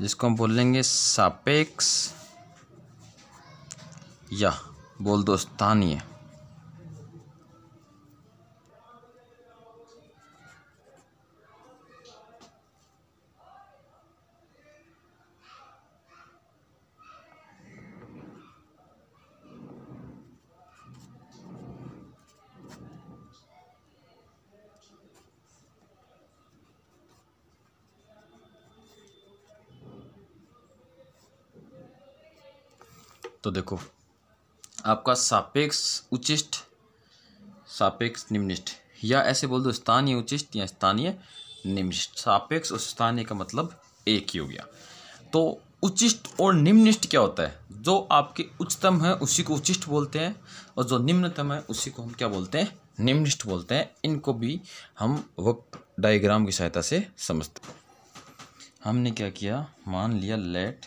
जिसको हम बोलेंगे सापेक्ष या बोल दो स्थानीय। तो देखो आपका सापेक्ष उच्चिष्ट, सापेक्ष निम्निष्ठ, या ऐसे बोल दो स्थानीय उच्चिष्ट या स्थानीय निम्निष्ठ। सापेक्ष और स्थानीय का मतलब एक ही हो गया। तो उच्चिष्ट और निम्निष्ठ क्या होता है, जो आपके उच्चतम है उसी को उच्चिष्ट बोलते हैं और जो निम्नतम है उसी को हम क्या बोलते हैं, निम्निष्ठ बोलते हैं। इनको भी हम वक्र डायग्राम की सहायता से समझते हैं। हमने क्या किया, मान लिया लेट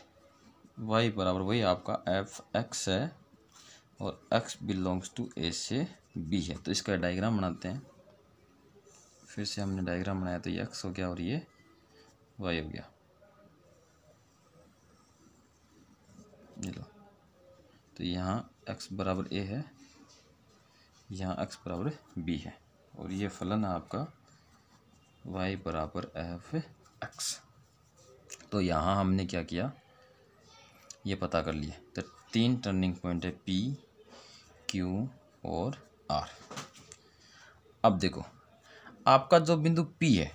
y बराबर वही आपका f(x) है और x बिलोंग्स टू a से b है। तो इसका डायग्राम बनाते हैं। फिर से हमने डायग्राम बनाया तो ये x हो गया और ये y हो गया। ये लो, तो यहाँ x बराबर a है, यहाँ x बराबर b है और ये फलन है आपका y बराबर f(x). तो यहाँ हमने क्या किया, ये पता कर लिए। तो 3 टर्निंग पॉइंट है P, Q और R। अब देखो आपका जो बिंदु P है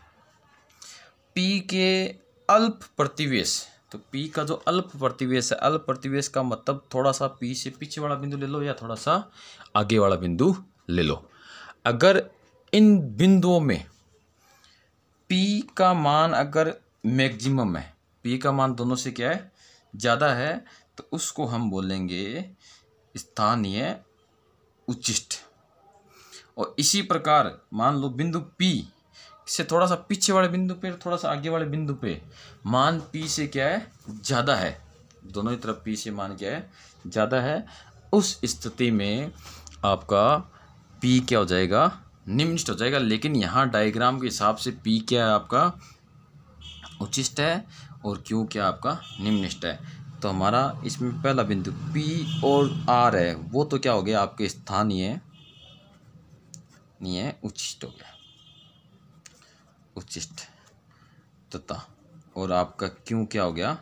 P के अल्प प्रतिवेश, तो P का जो अल्प प्रतिवेश है, अल्प प्रतिवेश का मतलब थोड़ा सा P से पीछे वाला बिंदु ले लो या थोड़ा सा आगे वाला बिंदु ले लो। अगर इन बिंदुओं में P का मान अगर मैक्सिमम है, P का मान दोनों से क्या है, ज़्यादा है, तो उसको हम बोलेंगे स्थानीय उच्चिष्ट। और इसी प्रकार मान लो बिंदु P से थोड़ा सा पीछे वाले बिंदु पे, थोड़ा सा आगे वाले बिंदु पे मान P से क्या है, ज़्यादा है, दोनों ही तरफ P से मान क्या है, ज़्यादा है। उस स्थिति में आपका P क्या हो जाएगा, निम्नलिखित हो जाएगा। लेकिन यहाँ डायग्राम के हिसाब से P क्या है आपका उच्चिष्ट है और Q क्या आपका निम्नलिखित है। तो हमारा इसमें पहला बिंदु P और R है, वो तो क्या हो गया आपके स्थानीय उच्चिष्ट हो गया, उच्चिष्ट तथा, और आपका Q क्या हो गया,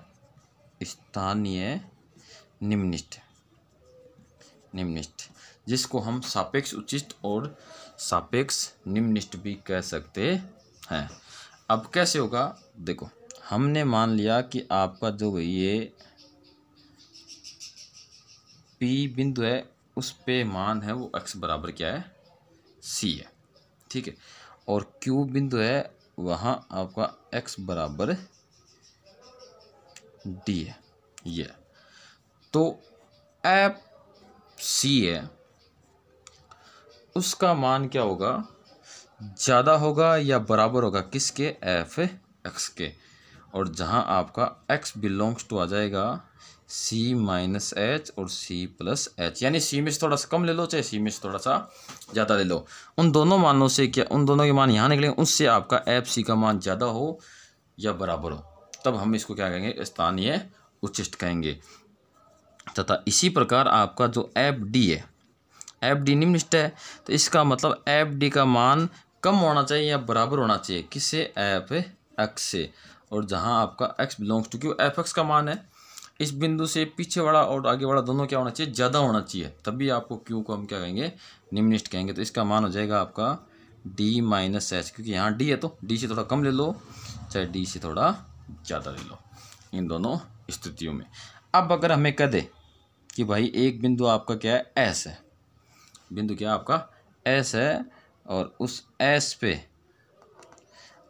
स्थानीय निम्नलिखित, जिसको हम सापेक्ष उच्चिष्ट और सापेक्ष निम्नलिखित भी कह सकते हैं। अब कैसे होगा, देखो हमने मान लिया कि आपका जो ये P बिंदु है उस पे मान है वो x बराबर क्या है, C है, ठीक है। और Q बिंदु है वहाँ आपका x बराबर D है, ये तो एफ C है, उसका मान क्या होगा, ज़्यादा होगा या बराबर होगा किसके, एफ एक्स के। और जहाँ आपका x बिलोंग्स टू आ जाएगा C माइनस एच और C प्लस एच, यानी C में से थोड़ा सा कम ले लो चाहे C में से थोड़ा सा ज़्यादा ले लो। उन दोनों मानों से क्या, उन दोनों के मान यहाँ निकलेंगे, उससे आपका एफ C का मान ज़्यादा हो या बराबर हो, तब हम इसको क्या कहेंगे, स्थानीय उच्चिष्ट कहेंगे। तथा इसी प्रकार आपका जो एफ डी है, एफ डी निम्नलिखित है, तो इसका मतलब एफ डी का मान कम होना चाहिए या बराबर होना चाहिए किससे, एफ एक्स से। और जहाँ आपका x बिलोंग्स टू क्यों एफ एक्स का मान है, इस बिंदु से पीछे वाला और आगे वाला दोनों क्या होना चाहिए, ज़्यादा होना चाहिए, तभी आपको Q को हम क्या कहेंगे, निम्नलिखित कहेंगे। तो इसका मान हो जाएगा आपका D माइनस एच, क्योंकि यहाँ D है तो D से थोड़ा कम ले लो चाहे D से थोड़ा ज़्यादा ले लो, इन दोनों स्थितियों में। अब अगर हमें कह दे कि भाई एक बिंदु आपका क्या है, S है, बिंदु क्या आपका S है, और उस S पे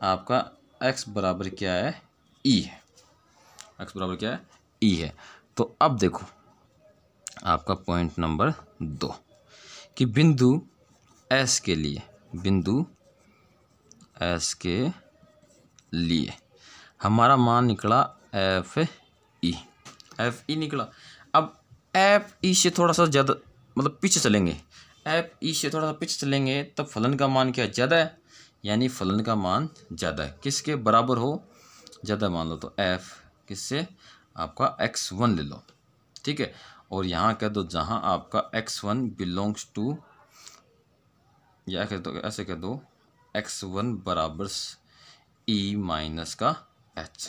आपका x बराबर क्या है, E है, x बराबर क्या है, E है। तो अब देखो आपका पॉइंट नंबर 2 कि बिंदु S के लिए, बिंदु S के लिए हमारा मान निकला एफ ई निकला। अब एफ ई से थोड़ा सा ज़्यादा मतलब पीछे चलेंगे, एफ ई से थोड़ा सा पीछे चलेंगे तब फलन का मान क्या ज़्यादा है, यानी फलन का मान ज़्यादा है, किसके बराबर हो, ज़्यादा मान लो, तो एफ किससे, आपका x1 ले लो, ठीक है। और यहाँ कह दो जहाँ आपका x1 बिलोंग्स टू, या कह दो ऐसे कह दो x1 बराबर E माइनस का h,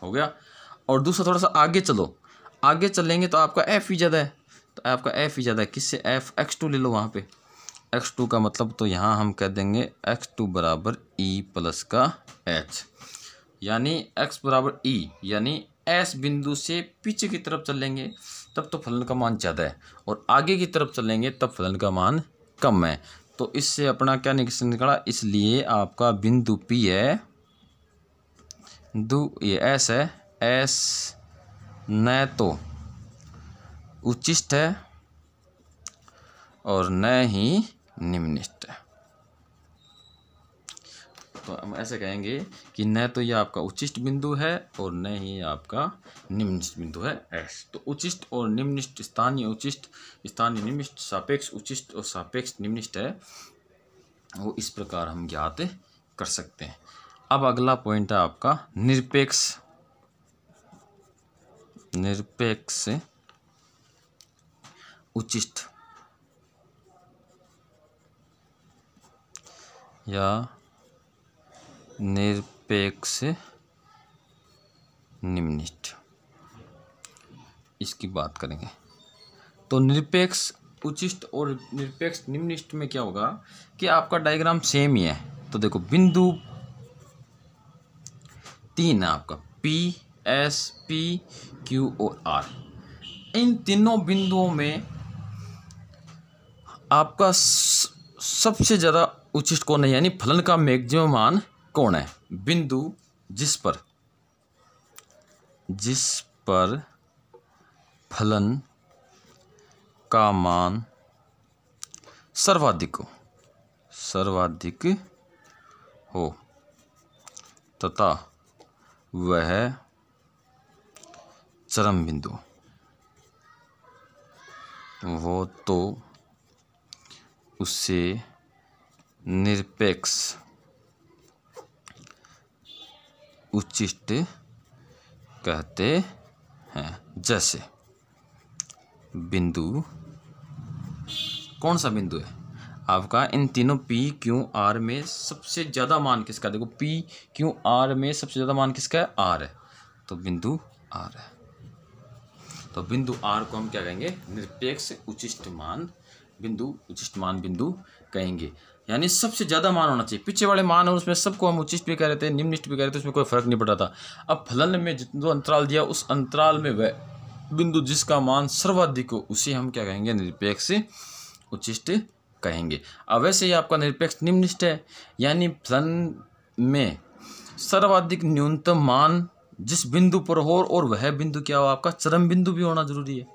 हो गया। और दूसरा थोड़ा सा आगे चलो, आगे चलेंगे तो आपका f ही ज़्यादा है, तो आपका f ही ज़्यादा है, किससे, f x2 ले लो वहाँ पे, x2 का मतलब तो यहाँ हम कह देंगे x2 बराबर E प्लस का h, यानी x बराबर E, यानी S बिंदु से पीछे की तरफ चलेंगे तब तो फलन का मान ज़्यादा है, और आगे की तरफ चलेंगे तब फलन का मान कम है। तो इससे अपना क्या निकला, इसलिए आपका बिंदु P है, बिंदु ये S है, S न तो उच्चिष्ट है और न ही निम्नलिखित है। तो हम ऐसे कहेंगे कि न तो ये आपका उच्चिष्ट बिंदु है और न ही आपका निम्नलिखित बिंदु है S। तो उच्चिष्ट और निम्नलिखित, स्थानीय उच्चिष्ट, स्थानीय निम्नलिखित, सापेक्ष उच्चिष्ट और सापेक्ष निम्नलिखित है, वो इस प्रकार हम ज्ञात कर सकते हैं। अब अगला पॉइंट है आपका निरपेक्ष उच्चिष्ट या निरपेक्ष निम्नलिखित, इसकी बात करेंगे। तो निरपेक्ष उच्चिष्ट और निरपेक्ष निम्नलिखित में क्या होगा कि आपका डायग्राम सेम ही है। तो देखो बिंदु तीन है आपका P, S, P, Q और R। इन तीनों बिंदुओं में आपका सबसे ज़्यादा उच्चिष्ट कौन है, यानी फलन का मैक्सिमम मान कौन है? बिंदु जिस पर फलन का मान सर्वाधिक हो तथा वह चरम बिंदु हो तो उसे निरपेक्ष उच्चिष्ट कहते हैं। जैसे बिंदु, कौन सा बिंदु है आपका? इन तीनों P, Q, R में सबसे ज़्यादा मान किसका? देखो P, Q, R में सबसे ज़्यादा मान किसका है? R है, तो बिंदु R है। तो बिंदु R को हम क्या कहेंगे? निरपेक्ष उच्चिष्ट मान बिंदु कहेंगे। यानी सबसे ज़्यादा मान होना चाहिए। पीछे वाले मान है उसमें सबको हम उच्चिष्ट भी कह रहे थे, निम्नलिष्ट भी कह रहे थे, उसमें कोई फर्क नहीं पड़ा था। अब फलन में जो अंतराल दिया उस अंतराल में वह बिंदु जिसका मान सर्वाधिक हो उसे हम क्या कहेंगे? निरपेक्ष उच्चिष्ट कहेंगे। अब वैसे ही आपका निरपेक्ष निम्नलिष्ट है, यानी फलन में सर्वाधिक न्यूनतम मान जिस बिंदु पर हो और वह बिंदु क्या हो? आपका चरम बिंदु भी होना जरूरी है।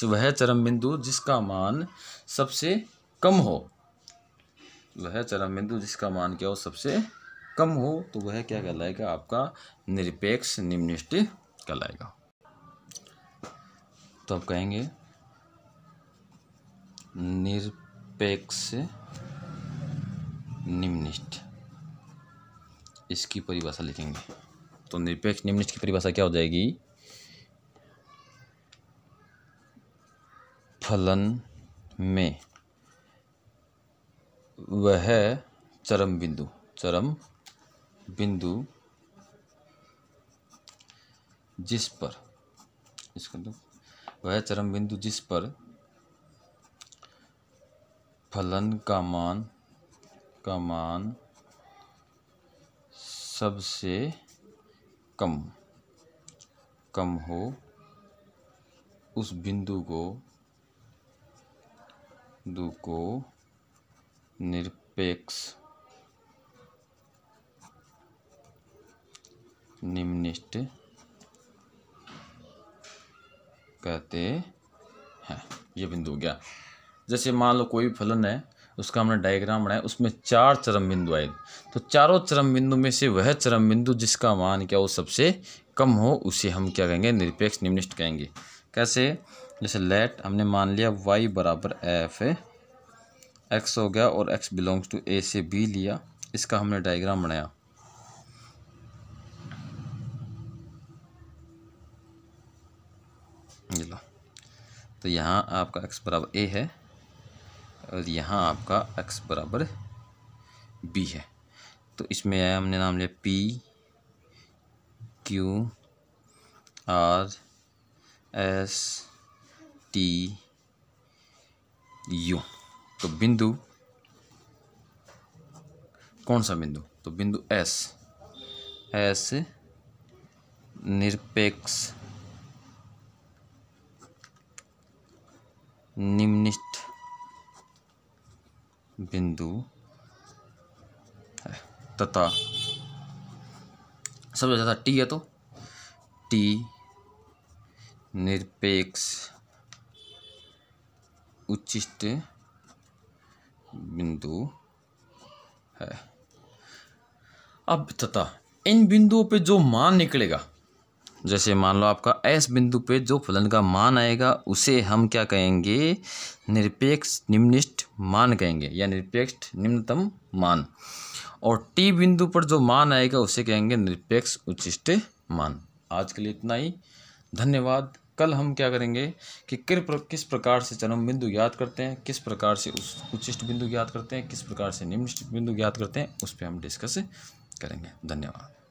तो वह चरम बिंदु जिसका मान सबसे कम हो, वह चरम बिंदु जिसका मान क्या हो? सबसे कम हो, तो वह क्या कहलाएगा? आपका निरपेक्ष निम्नलिष्ट कहलाएगा। तो आप कहेंगे निरपेक्ष निम्नलिष्ट, इसकी परिभाषा लिखेंगे। तो निरपेक्ष निम्नलिष्ट की परिभाषा क्या हो जाएगी? फलन में वह चरम बिंदु जिस पर, इसको दो, वह चरम बिंदु जिस पर फलन का मान सबसे कम हो, उस बिंदु को निरपेक्ष निम्नलिष्ट कहते हैं। ये बिंदु हो गया। जैसे मान लो कोई भी फलन है, उसका हमने डायग्राम बनाया, उसमें 4 चरम बिंदु आए, तो चारों चरम बिंदु में से वह चरम बिंदु जिसका मान क्या हो? सबसे कम हो, उसे हम क्या कहेंगे? निरपेक्ष निम्नलिष्ट कहेंगे। कैसे? जैसे लेट हमने मान लिया y बराबर f है, x हो गया और x बिलोंग्स टू a से b लिया, इसका हमने डायग्राम बनाया। ये लो, तो यहाँ आपका x बराबर a है और यहाँ आपका x बराबर b है। तो इसमें आया, हमने नाम लिया P, Q, R, S, T, U। तो बिंदु, कौन सा बिंदु? तो बिंदु S निरपेक्ष निम्नलिष्ट बिंदु है तथा सबसे ज़्यादा T है, तो T निरपेक्ष उच्चिष्ट बिंदु है। अब तथा इन बिंदुओं पे जो मान निकलेगा, जैसे मान लो आपका S बिंदु पे जो फलन का मान आएगा उसे हम क्या कहेंगे? निरपेक्ष निम्नलिष्ट मान कहेंगे या निरपेक्ष निम्नतम मान। और T बिंदु पर जो मान आएगा उसे कहेंगे निरपेक्ष उच्चिष्ट मान। आज के लिए इतना ही, धन्यवाद। कल हम क्या करेंगे कि किस प्रकार से चरम बिंदु ज्ञात करते हैं, किस प्रकार से उस उच्चिष्ट बिंदु ज्ञात करते हैं, किस प्रकार से निम्नलिष्ट बिंदु ज्ञात करते हैं, उस पर हम डिस्कस करेंगे। धन्यवाद।